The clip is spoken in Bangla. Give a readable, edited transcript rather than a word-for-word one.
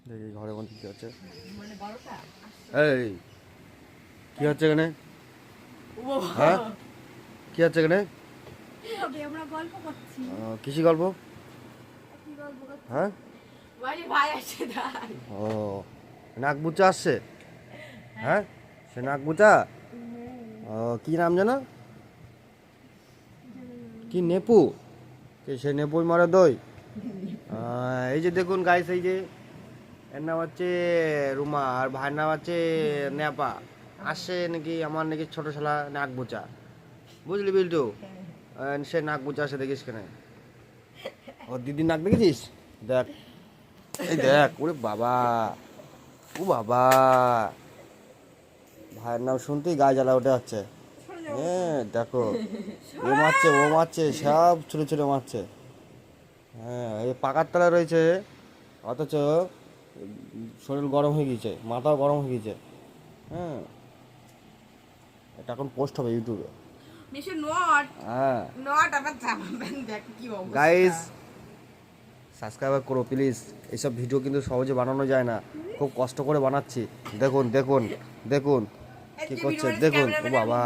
দেখি ঘরের মধ্যে কি হচ্ছে। এই কি হচ্ছে এখানে? হ্যাঁ কি হচ্ছে এখানে? কিসি গল্প? হ্যাঁ ও নাক বুচা আসছে। হ্যাঁ সে নাক বুচা ও কি নাম জানো? কি নেপু? সে নেপুই মারে দই। এই যে দেখুন গাইস, এই যে এর নাম হচ্ছে রুমা আর ভাইয়ের নাম হচ্ছে নেপা। আসছে নাকি আমার নাকি ছোট শালা নাক বুচা, বুঝলি বিল্টু? সে নাক বুচা আসে দেখিস কেন? ও দিদির নাক দেখেছিস? দেখ এই দেখ, ওরে বাবা, ও বাবা, ভাইয়ের নাম শুনতেই গায়ে জ্বালা উঠে যাচ্ছে। হ্যাঁ দেখো, ও মারছে ও মারছে, সব ছুটে ছুটে মারছে। হ্যাঁ এই পাকার তলায় রয়েছে, অথচ শরীর গরম হয়ে গিয়েছে, মাথাও গরম হয়ে গিয়েছে। হ্যাঁ এটা এখন পোস্ট হবে ইউটিউবে। হ্যাঁ গাইস সাবস্ক্রাইব করো প্লিজ। এইসব ভিডিও কিন্তু সহজে বানানো যায় না, খুব কষ্ট করে বানাচ্ছি। দেখুন দেখুন দেখুন কি করছে, দেখুন ও বাবা।